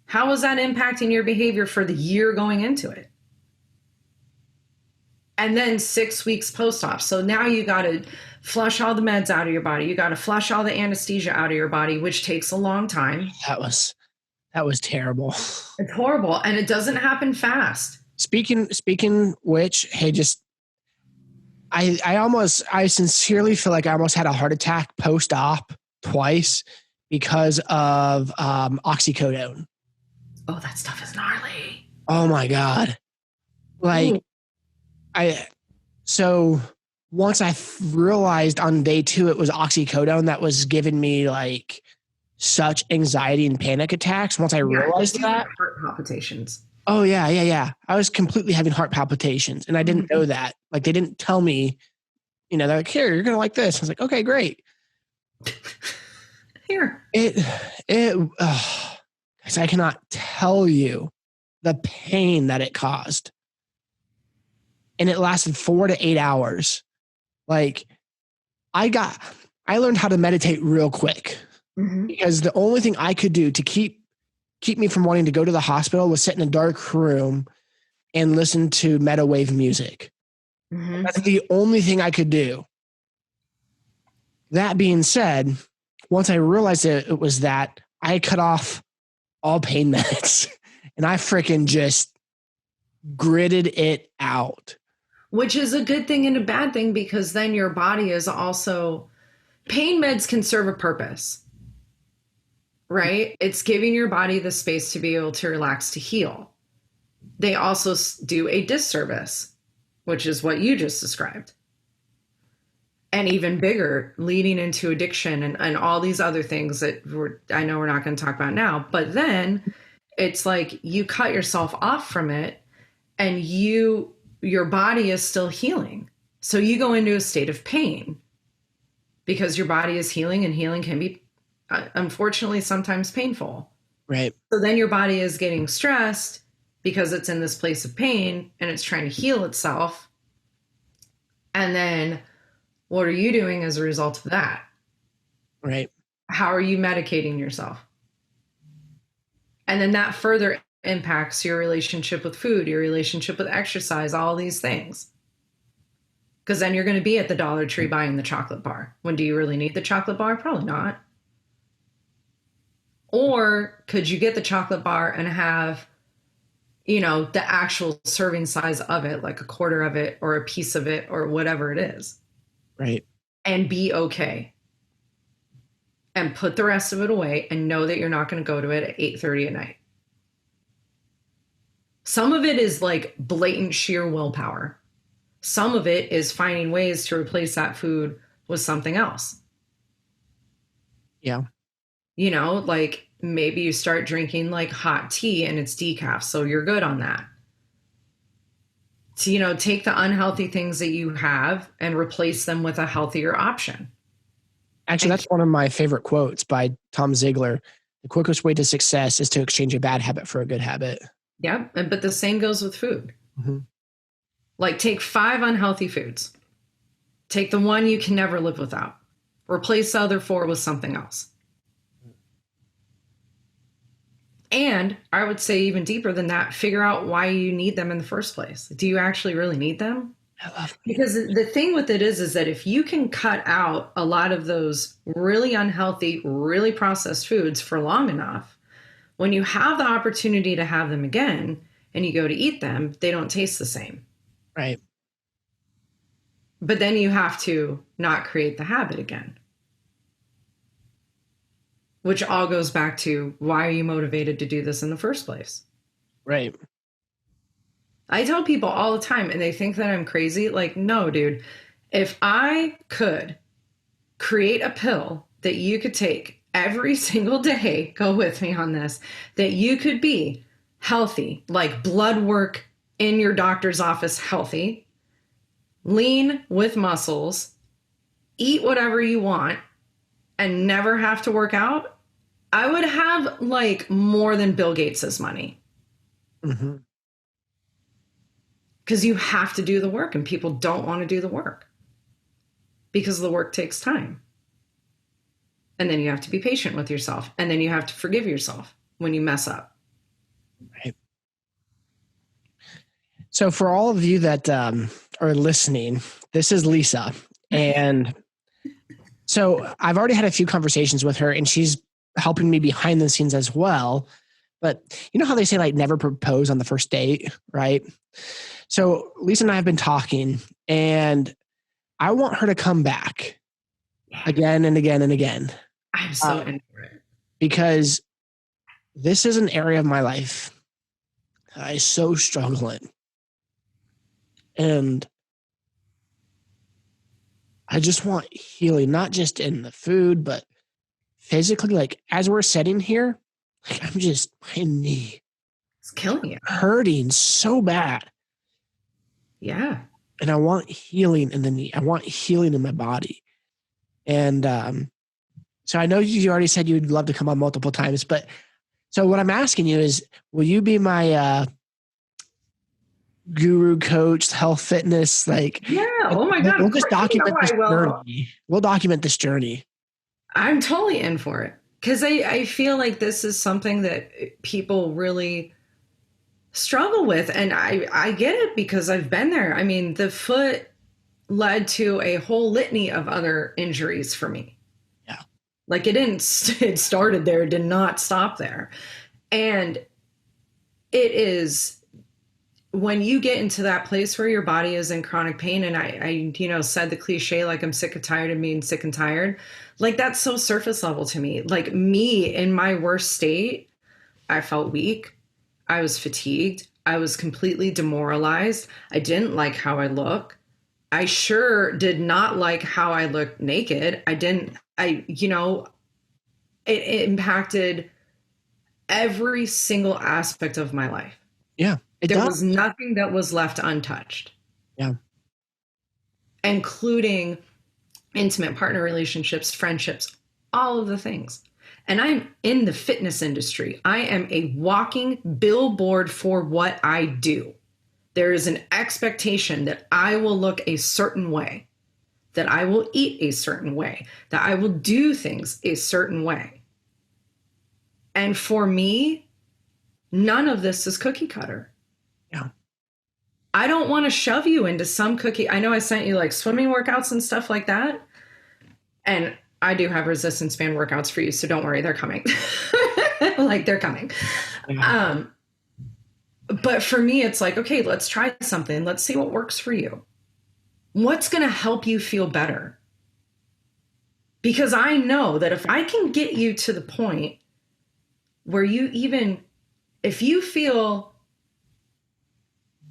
how is that impacting your behavior for the year going into it? And then 6 weeks post-op. So now you got to flush all the meds out of your body. You got to flush all the anesthesia out of your body, which takes a long time. That was terrible. It's horrible. And it doesn't happen fast. Speaking which, hey, I sincerely feel like I almost had a heart attack post-op twice because of oxycodone. Oh, that stuff is gnarly. Oh my God. Like, so once I realized on day 2 it was oxycodone that was giving me like such anxiety and panic attacks. Once I realized that, heart palpitations. Oh yeah. I was completely having heart palpitations, and I didn't know that. Like, they didn't tell me. They're like, "Here, you're gonna like this." I was like, "Okay, great." Here. Because I cannot tell you the pain that it caused. And it lasted 4 to 8 hours. Like, I learned how to meditate real quick, because the only thing I could do to keep me from wanting to go to the hospital was sit in a dark room and listen to meta wave music. That's the only thing I could do. That being said, once I realized it was that, I cut off all pain meds. And I freaking just gritted it out. Which is a good thing and a bad thing, because then your body is also, pain meds can serve a purpose, right? It's giving your body the space to be able to relax, to heal. They also do a disservice, which is what you just described. And even bigger, leading into addiction and all these other things that I know we're not going to talk about now. But then it's like you cut yourself off from it, and your body is still healing. So you go into a state of pain because your body is healing, and healing can be, unfortunately, sometimes painful. Right. So then your body is getting stressed because it's in this place of pain and it's trying to heal itself. And then what are you doing as a result of that? Right. How are you medicating yourself? And then that further impacts your relationship with food, your relationship with exercise, all these things. Because then you're going to be at the Dollar Tree buying the chocolate bar. When do you really need the chocolate bar? Probably not. Or could you get the chocolate bar and have, the actual serving size of it, like a quarter of it or a piece of it or whatever it is. Right. And be okay. And put the rest of it away and know that you're not going to go to it at 8:30 at night. Some of it is like blatant sheer willpower. Some of it is finding ways to replace that food with something else. Yeah. Like maybe you start drinking like hot tea and it's decaf, so you're good on that. So, take the unhealthy things that you have and replace them with a healthier option. Actually, that's one of my favorite quotes by Tom Ziegler. The quickest way to success is to exchange a bad habit for a good habit. Yeah, but the same goes with food. Mm-hmm. Like take 5 unhealthy foods. Take the one you can never live without. Replace the other 4 with something else. And I would say even deeper than that, figure out why you need them in the first place. Do you actually really need them? I love it. Because the thing with it is that if you can cut out a lot of those really unhealthy, really processed foods for long enough, when you have the opportunity to have them again and you go to eat them, they don't taste the same. Right. But then you have to not create the habit again. Which all goes back to, why are you motivated to do this in the first place? Right. I tell people all the time, and they think that I'm crazy. Like, no, dude, if I could create a pill that you could take every single day, go with me on this, that you could be healthy, like blood work in your doctor's office healthy, lean with muscles, eat whatever you want, and never have to work out, I would have like more than Bill Gates' money. Mm-hmm. Because you have to do the work, and people don't want to do the work because the work takes time. And then you have to be patient with yourself. And then you have to forgive yourself when you mess up. Right. So for all of you that are listening, this is Lisa. And so I've already had a few conversations with her, and she's helping me behind the scenes as well. But you know how they say, like, never propose on the first date, right? So Lisa and I have been talking, and I want her to come back again and again and again. I'm so into it. Because this is an area of my life that I so struggle in. And I just want healing, not just in the food, but physically. Like, as we're sitting here, like, my knee, it's killing you, hurting so bad. Yeah. And I want healing in the knee. I want healing in my body. And so I know you already said you'd love to come on multiple times, but so what I'm asking you is, will you be my guru, coach, health, fitness? Like, yeah. Oh my God. We'll just document this journey. We'll document this journey. I'm totally in for it. Because I feel like this is something that people really struggle with. And I get it, because I've been there. I mean, the foot led to a whole litany of other injuries for me. Yeah. Like it started there, it did not stop there. And it is when you get into that place where your body is in chronic pain, and I said the cliche, like, I'm sick and tired of being sick and tired. Like, that's so surface level to me. Like, me in my worst state, I felt weak. I was fatigued. I was completely demoralized. I didn't like how I look. I sure did not like how I looked naked. It impacted every single aspect of my life. Yeah. There was nothing that was left untouched. Yeah. Including intimate partner relationships, friendships, all of the things. And I'm in the fitness industry. I am a walking billboard for what I do. There is an expectation that I will look a certain way, that I will eat a certain way, that I will do things a certain way. And for me, none of this is cookie cutter. Yeah. I don't want to shove you into some cookie. I know I sent you like swimming workouts and stuff like that. And I do have resistance band workouts for you, so don't worry, they're coming. Like, they're coming. Yeah. But for me, it's like, okay, let's try something. Let's see what works for you. What's going to help you feel better? Because I know that if I can get you to the point where if you feel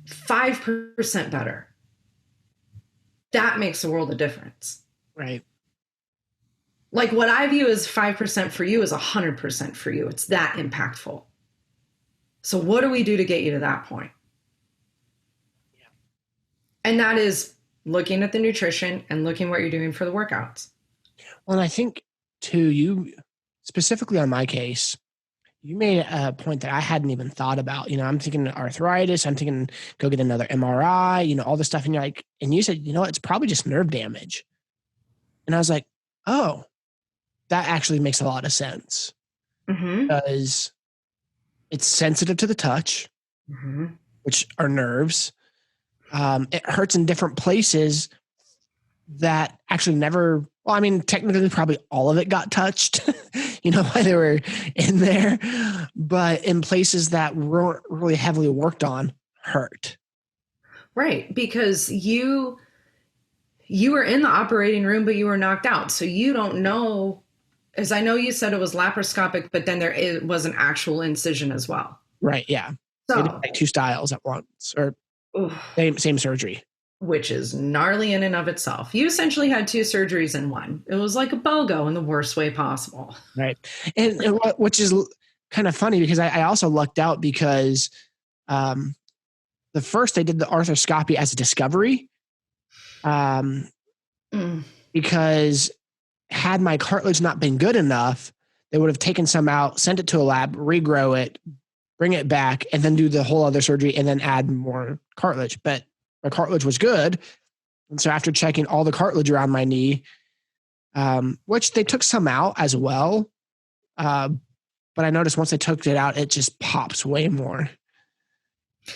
5% better, that makes a world of difference. Right. Like, what I view as 5% for you is 100% for you. It's that impactful. So what do we do to get you to that point? Yeah. And that is looking at the nutrition and looking what you're doing for the workouts. Well, and I think too, you specifically on my case, you made a point that I hadn't even thought about. I'm thinking arthritis. I'm thinking go get another MRI, all this stuff. And you're like, and you said, it's probably just nerve damage. And I was like, oh, that actually makes a lot of sense. Mm-hmm. Because it's sensitive to the touch, mm-hmm. which are nerves. It hurts in different places that actually never, well, I mean, technically probably all of it got touched, while they were in there, but in places that weren't really heavily worked on hurt. Right. Because you were in the operating room, but you were knocked out. So you don't know, as I know you said it was laparoscopic, but then it was an actual incision as well. Right. Yeah. So like 2 styles at once, or same surgery. Which is gnarly in and of itself. You essentially had 2 surgeries in one. It was like a BOGO in the worst way possible. Right. And which is kind of funny because I also lucked out because the first they did the arthroscopy as a discovery because had my cartilage not been good enough, they would have taken some out, sent it to a lab, regrow it, bring it back, and then do the whole other surgery and then add more cartilage. But my cartilage was good. And so after checking all the cartilage around my knee, which they took some out as well. But I noticed once they took it out, it just pops way more.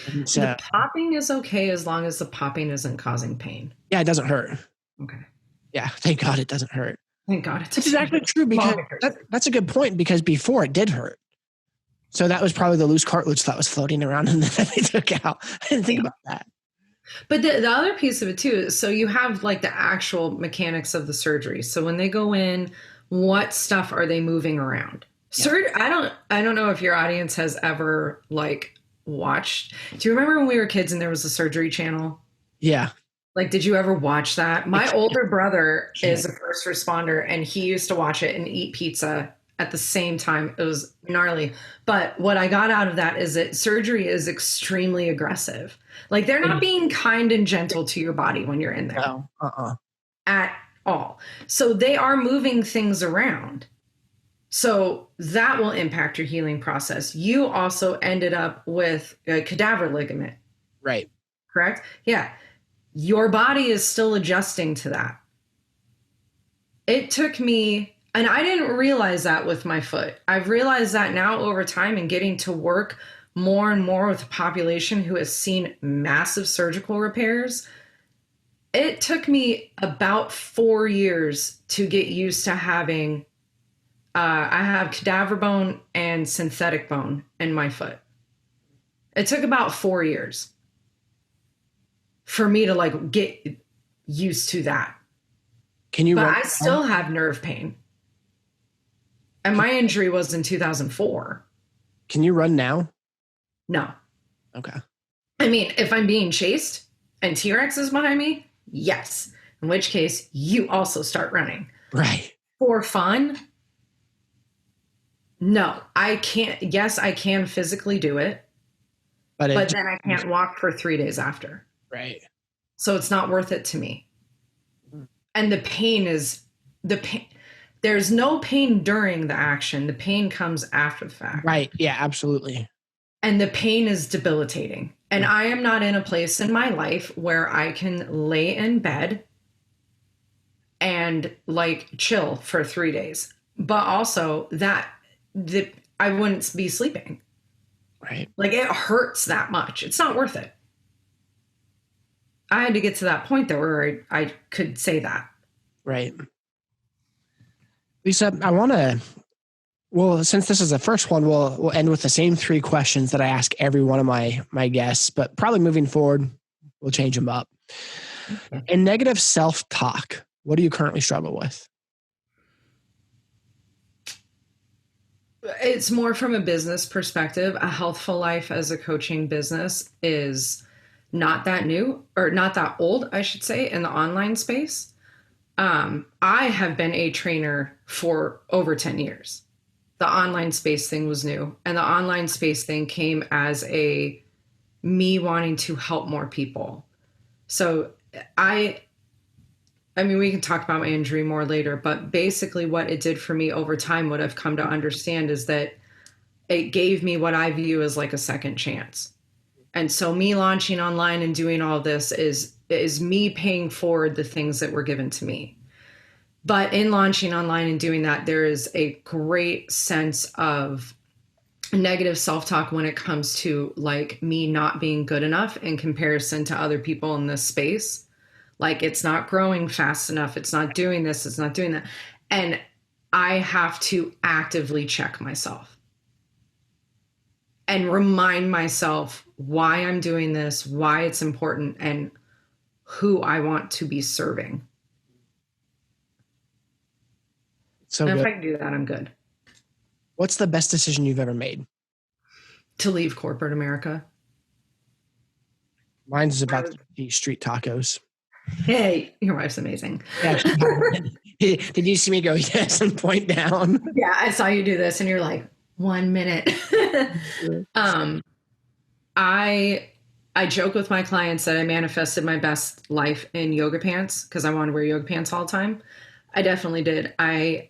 And so, the popping is okay as long as the popping isn't causing pain. Yeah, it doesn't hurt. Okay. Yeah, thank God it doesn't hurt. Thank God it doesn't. Which is actually true because that's a good point because before it did hurt. So that was probably the loose cartilage that was floating around and then they took out. I didn't think about that. But the other piece of it too, so you have like the actual mechanics of the surgery. So when they go in, what stuff are they moving around? Yeah. I don't know if your audience has ever like watched. Do you remember when we were kids and there was a surgery channel? Yeah. Like, did you ever watch that? My older brother is a first responder and he used to watch it and eat pizza at the same time. It was gnarly. But what I got out of that is that surgery is extremely aggressive. Like, they're not being kind and gentle to your body when you're in there. No, at all. So they are moving things around. So that will impact your healing process. You also ended up with a cadaver ligament. Right. Correct? Yeah. Your body is still adjusting to that. It took me, and I didn't realize that with my foot. I've realized that now over time and getting to work more and more with a population who has seen massive surgical repairs. It took me about 4 years to get used to having I have cadaver bone and synthetic bone in my foot. It took about 4 years for me to like get used to that. But I still have nerve pain. And my injury was in 2004. Can you run now? No. Okay. I mean, if I'm being chased and T-Rex is behind me, yes. In which case, you also start running. Right. For fun? No, I can't. Yes, I can physically do it. But then I can't walk for 3 days after. Right. So it's not worth it to me. And the pain is the pain. There's no pain during the action. The pain comes after the fact. Right. Yeah, absolutely. And the pain is debilitating. And I am not in a place in my life where I can lay in bed and like chill for 3 days. But also I wouldn't be sleeping. Right. Like it hurts that much. It's not worth it. I had to get to that point though where I could say that. Right. Lisa, I want to, well, since this is the first one, we'll end with the same 3 questions that I ask every one of my guests, but probably moving forward, we'll change them up. Okay. In negative self-talk, what do you currently struggle with? It's more from a business perspective. A Healthful Life as a coaching business is not that new, or not that old, I should say, in the online space. I have been a trainer for over 10 years. The online space thing was new, and the online space thing came as me wanting to help more people. So I mean, we can talk about my injury more later, but basically what it did for me over time, what I've come to understand is that it gave me what I view as like a second chance. And so me launching online and doing all this is me paying forward the things that were given to me. But in launching online and doing that, there is a great sense of negative self-talk when it comes to like me not being good enough in comparison to other people in this space. Like it's not growing fast enough. It's not doing this. It's not doing that. And I have to actively check myself and remind myself why I'm doing this, why it's important, and who I want to be serving. So if I can do that, I'm good. What's the best decision you've ever made? To leave corporate America. Mine's about the street tacos. Hey, your wife's amazing. Yeah, did you see me go yes and point down? Yeah, I saw you do this and you're like, 1 minute. I joke with my clients that I manifested my best life in yoga pants because I wanted to wear yoga pants all the time. I definitely did. I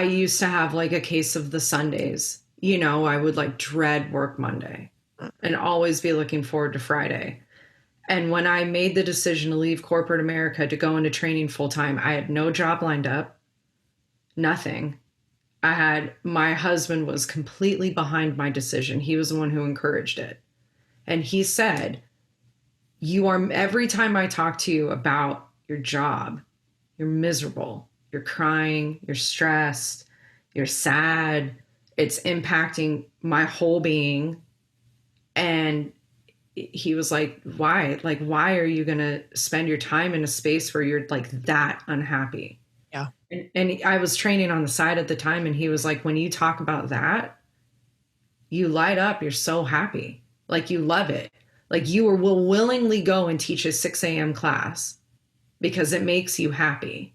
used to have like a case of the Sundays. You know, I would like dread work Monday and always be looking forward to Friday. And when I made the decision to leave corporate America to go into training full time, I had no job lined up, nothing. My husband was completely behind my decision. He was the one who encouraged it. And he said, every time I talk to you about your job, you're miserable, you're crying, you're stressed, you're sad. It's impacting my whole being. And he was like, why? Like, why are you going to spend your time in a space where you're like that unhappy? Yeah. And I was training on the side at the time. And he was like, when you talk about that, you light up. You're so happy. Like you love it. Like you will willingly go and teach a 6 a.m. class because it makes you happy.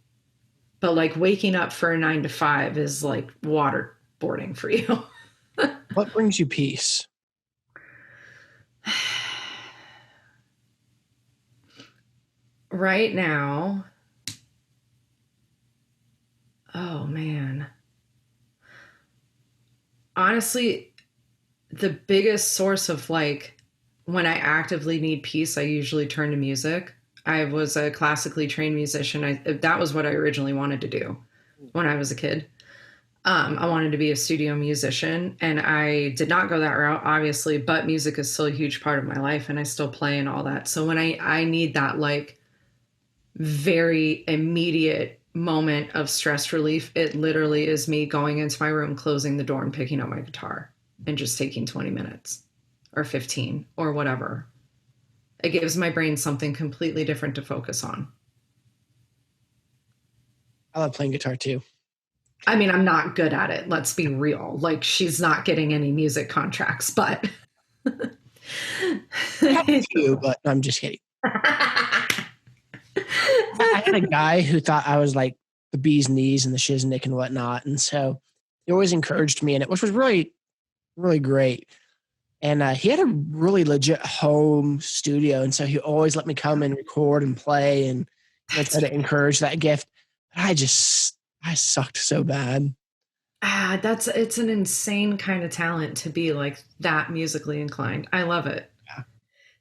But like waking up for a 9 to 5 is like waterboarding for you. What brings you peace? Right now, oh man. Honestly, the biggest source of like when I actively need peace, I usually turn to music. I was a classically trained musician. That was what I originally wanted to do when I was a kid. I wanted to be a studio musician, and I did not go that route, obviously, but music is still a huge part of my life, and I still play and all that. So when I need that like very immediate moment of stress relief, it literally is me going into my room, closing the door and picking up my guitar and just taking 20 minutes or 15 or whatever. It gives my brain something completely different to focus on. I love playing guitar too. I mean, I'm not good at it. Let's be real. Like, she's not getting any music contracts, but. You, but I'm just kidding. I had a guy who thought I was like the bee's knees and the shiznick and whatnot. And so he always encouraged me in it, which was really, really great. And he had a really legit home studio. And so he always let me come and record and play and try to encourage that gift. But I sucked so bad. It's an insane kind of talent to be like that musically inclined. I love it. Yeah.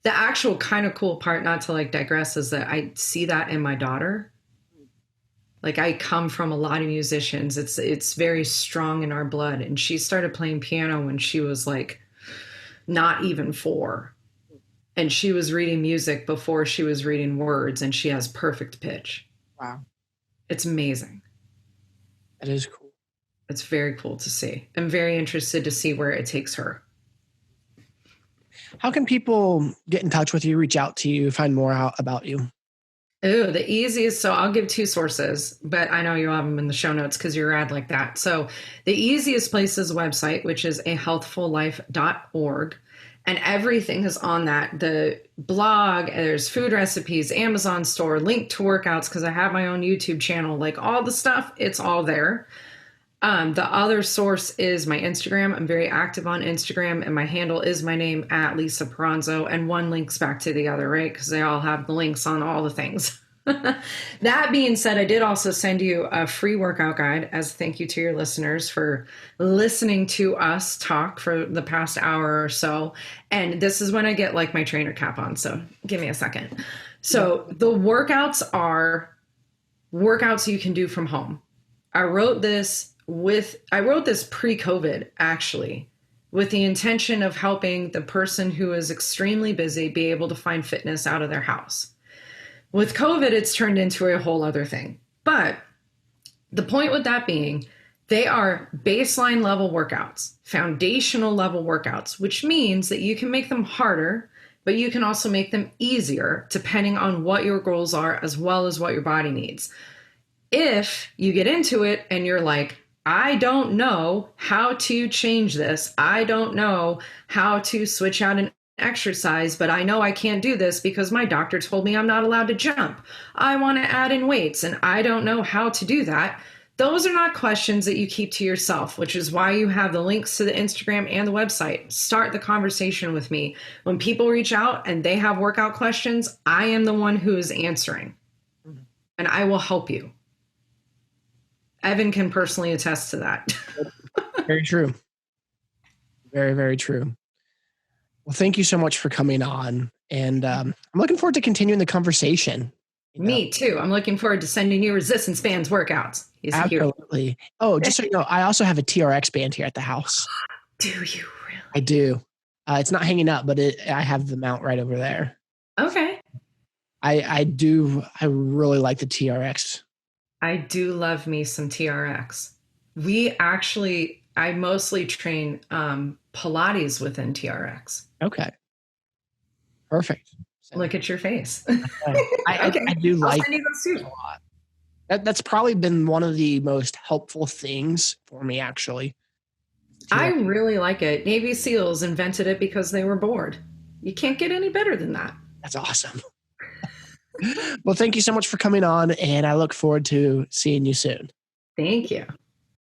The actual kind of cool part, not to like digress, is that I see that in my daughter. Like, I come from a lot of musicians. It's very strong in our blood. And she started playing piano when she was like not even 4. And she was reading music before she was reading words, and she has perfect pitch. Wow. It's amazing. That is cool. It's very cool to see. I'm very interested to see where it takes her. How can people get in touch with you, reach out to you, find more out about you? Oh, the easiest. So I'll give 2 sources, but I know you'll have them in the show notes because you're rad like that. So the easiest place is a website, which is ahealthfullife.org. And everything is on that. The blog, there's food recipes, Amazon store, link to workouts because I have my own YouTube channel, like all the stuff, it's all there. The other source is my Instagram. I'm very active on Instagram, and my handle is my name at Lisa Peranzo, and one links back to the other, right? Because they all have the links on all the things. That being said, I did also send you a free workout guide as a thank you to your listeners for listening to us talk for the past hour or so. And this is when I get like my trainer cap on. So give me a second. So the workouts are workouts you can do from home. I wrote this pre-COVID, actually, with the intention of helping the person who is extremely busy be able to find fitness out of their house. With COVID, it's turned into a whole other thing. But the point with that being, they are baseline level workouts, foundational level workouts, which means that you can make them harder, but you can also make them easier depending on what your goals are as well as what your body needs. If you get into it and you're like, I don't know how to change this, I don't know how to switch out an exercise, but I know I can't do this because my doctor told me I'm not allowed to jump. I want to add in weights and I don't know how to do that. Those are not questions that you keep to yourself, which is why you have the links to the Instagram and the website. Start the conversation with me. When people reach out and they have workout questions, I am the one who is answering, and I will help you. Evan can personally attest to that. Very true. Very, very true. Well, thank you so much for coming on. And I'm looking forward to continuing the conversation. Me too. I'm looking forward to sending you resistance bands workouts. Absolutely. Here. Oh, just so you know, I also have a TRX band here at the house. Do you really? I do. It's not hanging up, but I have the mount right over there. Okay. I do. I really like the TRX. I do love me some TRX. I mostly train Pilates within TRX. Okay. Perfect. So, look at your face. I do like I'll send you those too. a lot. That's probably been one of the most helpful things for me, actually. I really like it. Navy SEALs invented it because they were bored. You can't get any better than that. That's awesome. Well, thank you so much for coming on, and I look forward to seeing you soon. Thank you.